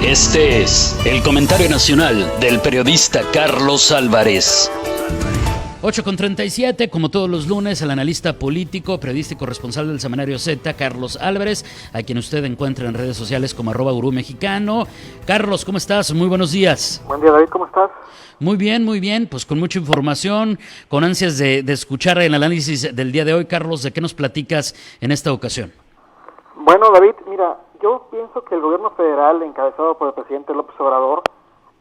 Este es el comentario nacional del periodista Carlos Álvarez. 8:37, como todos los lunes, el analista político, periodista y corresponsal del semanario Z, Carlos Álvarez, a quien usted encuentra en redes sociales como @gurumexicano. Carlos, ¿cómo estás? Muy buenos días. Buen día, David, ¿cómo estás? Muy bien, pues con mucha información, con ansias de escuchar el análisis del día de hoy. Carlos, ¿de qué nos platicas en esta ocasión? Bueno, David, mira, yo pienso que el gobierno federal, encabezado por el presidente López Obrador,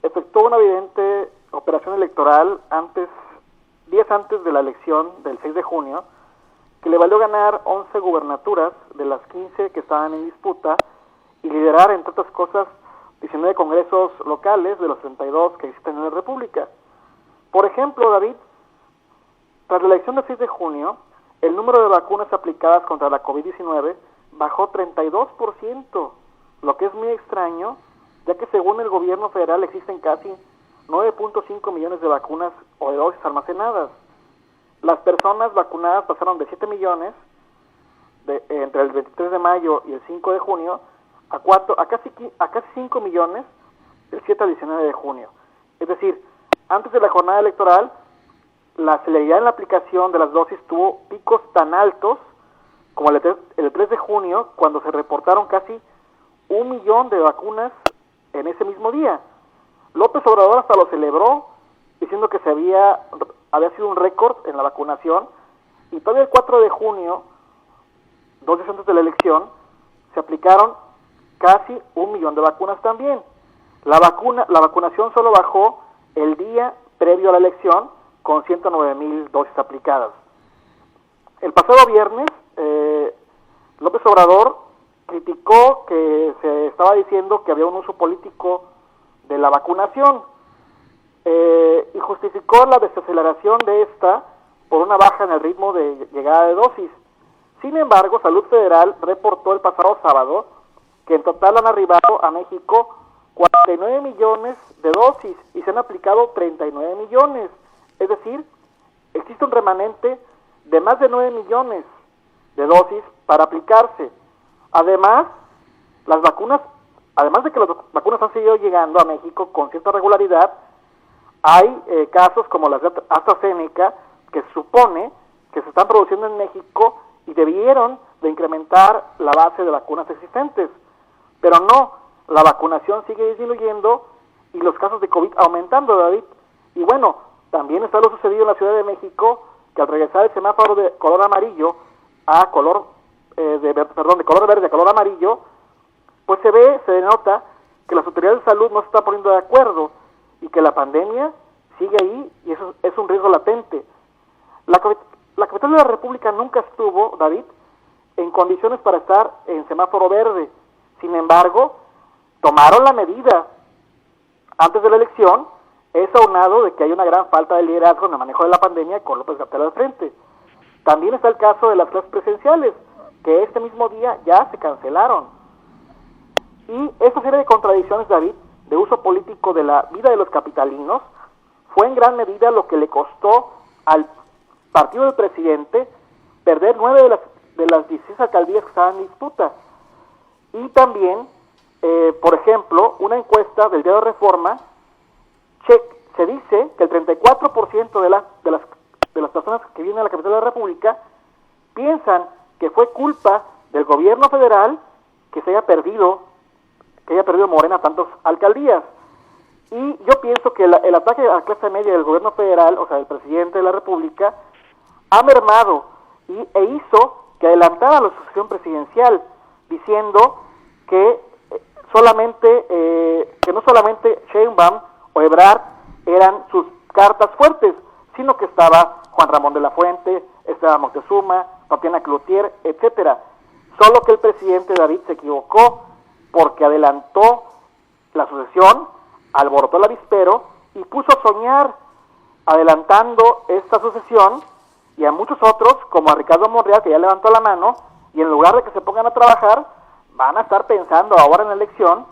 efectuó una evidente operación electoral días antes de la elección del 6 de junio, que le valió ganar 11 gubernaturas de las 15 que estaban en disputa y liderar, entre otras cosas, 19 congresos locales de los 32 que existen en la República. Por ejemplo, David, tras la elección del 6 de junio, el número de vacunas aplicadas contra la COVID-19 bajó 32%, lo que es muy extraño, ya que según el gobierno federal existen casi 9.5 millones de vacunas o de dosis almacenadas. Las personas vacunadas pasaron de 7 millones entre el 23 de mayo y el 5 de junio a casi 5 millones del 7 al 19 de junio. Es decir, antes de la jornada electoral, la celeridad en la aplicación de las dosis tuvo picos tan altos como el 3 de junio, cuando se reportaron casi 1 millón de vacunas en ese mismo día. López Obrador hasta lo celebró, diciendo que había sido un récord en la vacunación, y todavía el 4 de junio, 2 días antes de la elección, se aplicaron casi 1 millón de vacunas también. La vacunación solo bajó el día previo a la elección, con 109,000 dosis aplicadas. El pasado viernes, López Obrador criticó que se estaba diciendo que había un uso político de la vacunación y justificó la desaceleración de esta por una baja en el ritmo de llegada de dosis. Sin embargo, Salud Federal reportó el pasado sábado que en total han arribado a México 49 millones de dosis y se han aplicado 39 millones. Es decir, existe un remanente de más de 9 millones de dosis para aplicarse. Además de que las vacunas han seguido llegando a México con cierta regularidad, hay casos como las de AstraZeneca que se supone que se están produciendo en México y debieron de incrementar la base de vacunas existentes. Pero no, la vacunación sigue disminuyendo y los casos de COVID aumentando, David. Y bueno, también está lo sucedido en la Ciudad de México, que al regresar el semáforo de color amarillo a de color verde a color amarillo, pues se denota que las autoridades de salud no se están poniendo de acuerdo y que la pandemia sigue ahí y eso es un riesgo latente. La capital de la República nunca estuvo, David, en condiciones para estar en semáforo verde. Sin embargo, tomaron la medida antes de la elección, es aunado de que hay una gran falta de liderazgo en el manejo de la pandemia con López Gatell al frente. También está el caso de las clases presenciales, que este mismo día ya se cancelaron. Y esta serie de contradicciones, David, de uso político de la vida de los capitalinos, fue en gran medida lo que le costó al partido del presidente perder 9 de las 16 alcaldías que estaban en disputa. Y también, por ejemplo, una encuesta del diario Reforma, se dice que el 34% de las personas que viven a la capital de la República piensan que fue culpa del gobierno federal que haya perdido Morena tantas alcaldías. Y yo pienso que el ataque a la clase media del gobierno federal, o sea, del presidente de la República, ha mermado e hizo que adelantara la sucesión presidencial, diciendo que no solamente Sheinbaum o Ebrard eran sus cartas fuertes, sino que estaba Juan Ramón de la Fuente, estaba Moctezuma, Tatiana Cloutier, etcétera. Solo que el presidente David se equivocó porque adelantó la sucesión, alborotó el avispero y puso a soñar adelantando esta sucesión, y a muchos otros, como a Ricardo Monreal, que ya levantó la mano, y en lugar de que se pongan a trabajar, van a estar pensando ahora en la elección,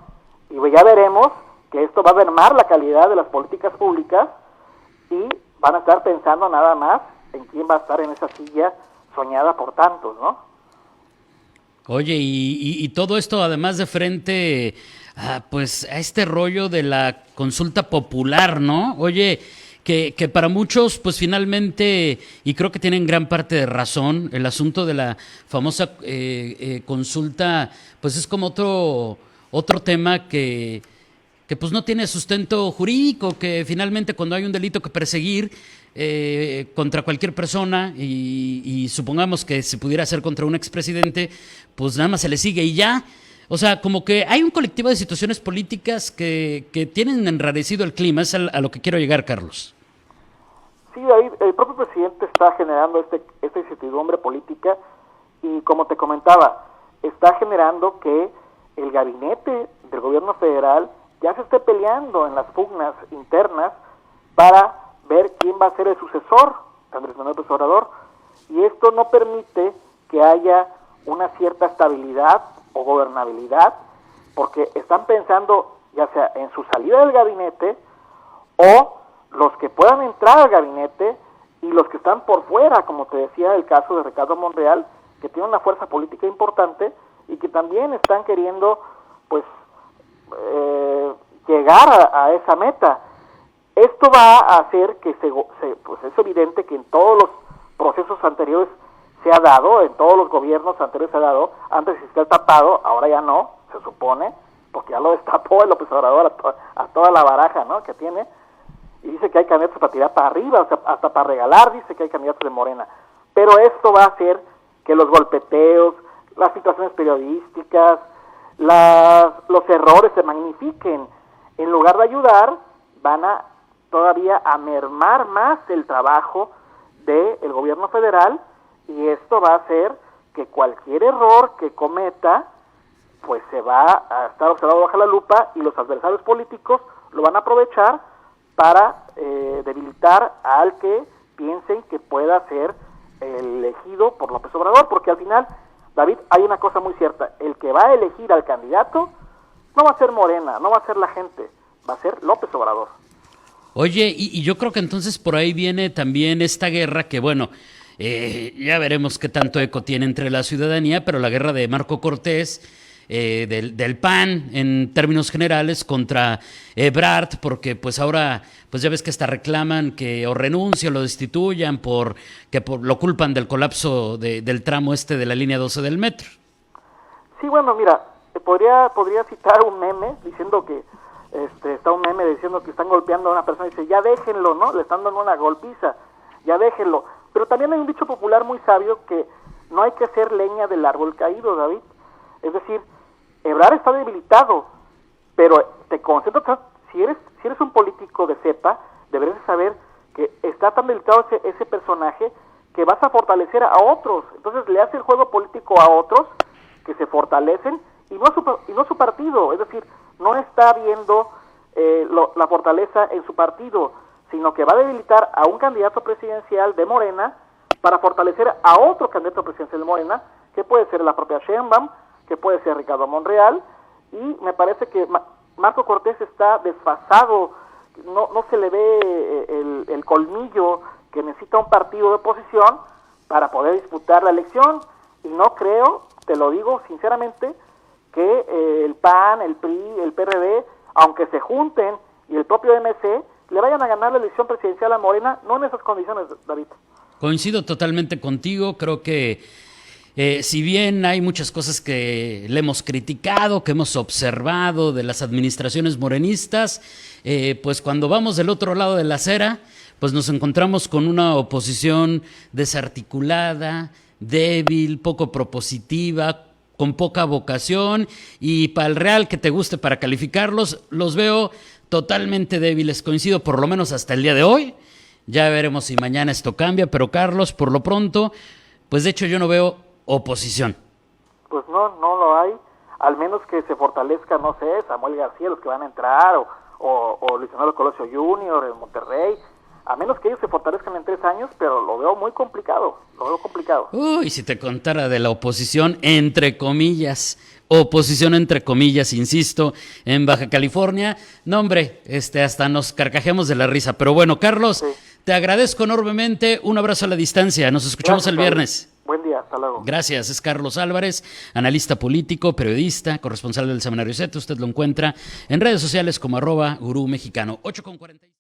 y ya veremos que esto va a mermar la calidad de las políticas públicas, y van a estar pensando nada más en quién va a estar en esa silla soñada por tantos, ¿no? Oye, y todo esto además de frente pues a este rollo de la consulta popular, ¿no? Oye, que para muchos, pues finalmente, y creo que tienen gran parte de razón, el asunto de la famosa consulta, pues es como otro tema que pues no tiene sustento jurídico, que finalmente cuando hay un delito que perseguir contra cualquier persona y supongamos que se pudiera hacer contra un expresidente, pues nada más se le sigue y ya. O sea, como que hay un colectivo de situaciones políticas que tienen enrarecido el clima, es a lo que quiero llegar, Carlos. Sí, David, el propio presidente está generando esta incertidumbre política y como te comentaba, está generando que el gabinete del gobierno federal ya se esté peleando en las pugnas internas para ver quién va a ser el sucesor de Andrés Manuel López Obrador, y esto no permite que haya una cierta estabilidad o gobernabilidad, porque están pensando ya sea en su salida del gabinete o los que puedan entrar al gabinete y los que están por fuera, como te decía el caso de Ricardo Monreal, que tiene una fuerza política importante y que también están queriendo pues llegar a esa meta. Esto va a hacer que pues es evidente que en todos los procesos anteriores se ha dado, en todos los gobiernos anteriores se ha dado, antes existía el tapado, ahora ya no, se supone, porque ya lo destapó el López Obrador a toda la baraja, ¿no?, que tiene, y dice que hay candidatos para tirar para arriba, o sea, hasta para regalar, dice que hay candidatos de Morena. Pero esto va a hacer que los golpeteos, las situaciones periodísticas, los errores se magnifiquen. En lugar de ayudar, van a todavía a mermar más el trabajo del gobierno federal, y esto va a hacer que cualquier error que cometa pues se va a estar observado bajo la lupa, y los adversarios políticos lo van a aprovechar para debilitar al que piensen que pueda ser elegido por López Obrador, porque al final, David, hay una cosa muy cierta: el que va a elegir al candidato no va a ser Morena, no va a ser la gente, va a ser López Obrador. Oye, y yo creo que entonces por ahí viene también esta guerra que, bueno, ya veremos qué tanto eco tiene entre la ciudadanía, pero la guerra de Marco Cortés, del PAN en términos generales contra Ebrard, porque pues ahora pues ya ves que hasta reclaman que o renuncie o lo destituyan lo culpan del colapso del tramo de la línea 12 del metro. Sí, bueno, mira, podría citar un meme diciendo que está un meme diciendo que están golpeando a una persona y dice, ya déjenlo, ¿no? Le están dando una golpiza, ya déjenlo. Pero también hay un dicho popular muy sabio que no hay que hacer leña del árbol caído, David. Es decir, Ebrard está debilitado, pero te concentras, si eres un político de cepa, deberías saber que está tan debilitado ese personaje que vas a fortalecer a otros. Entonces le hace el juego político a otros que se fortalecen y no su partido. Es decir, no está viendo la fortaleza en su partido, sino que va a debilitar a un candidato presidencial de Morena para fortalecer a otro candidato presidencial de Morena, que puede ser la propia Sheinbaum, que puede ser Ricardo Monreal, y me parece que Marco Cortés está desfasado, no se le ve el colmillo que necesita un partido de oposición para poder disputar la elección, y no creo, te lo digo sinceramente, que el PAN, el PRI, el PRD, aunque se junten, y el propio MC, le vayan a ganar la elección presidencial a Morena, no en esas condiciones, David. Coincido totalmente contigo, creo que si bien hay muchas cosas que le hemos criticado, que hemos observado de las administraciones morenistas, pues cuando vamos del otro lado de la acera, pues nos encontramos con una oposición desarticulada, débil, poco propositiva, con poca vocación, y para el Real que te guste para calificarlos, los veo totalmente débiles. Coincido por lo menos hasta el día de hoy. Ya veremos si mañana esto cambia, pero Carlos, por lo pronto, pues de hecho yo no veo oposición. Pues no lo hay, al menos que se fortalezca, no sé, Samuel García, los que van a entrar, o Luis Fernando Colosio Jr. en Monterrey, a menos que ellos se fortalezcan en 3 años, pero lo veo muy complicado, Uy, si te contara de la oposición, entre comillas, oposición entre comillas, insisto, en Baja California, no hombre, hasta nos carcajeamos de la risa, pero bueno, Carlos, sí. Te agradezco enormemente, un abrazo a la distancia, nos escuchamos el viernes. Buen día, hasta luego. Gracias, es Carlos Álvarez, analista político, periodista, corresponsal del Semanario Z. Usted lo encuentra en redes sociales como @gurú mexicano. 8:40.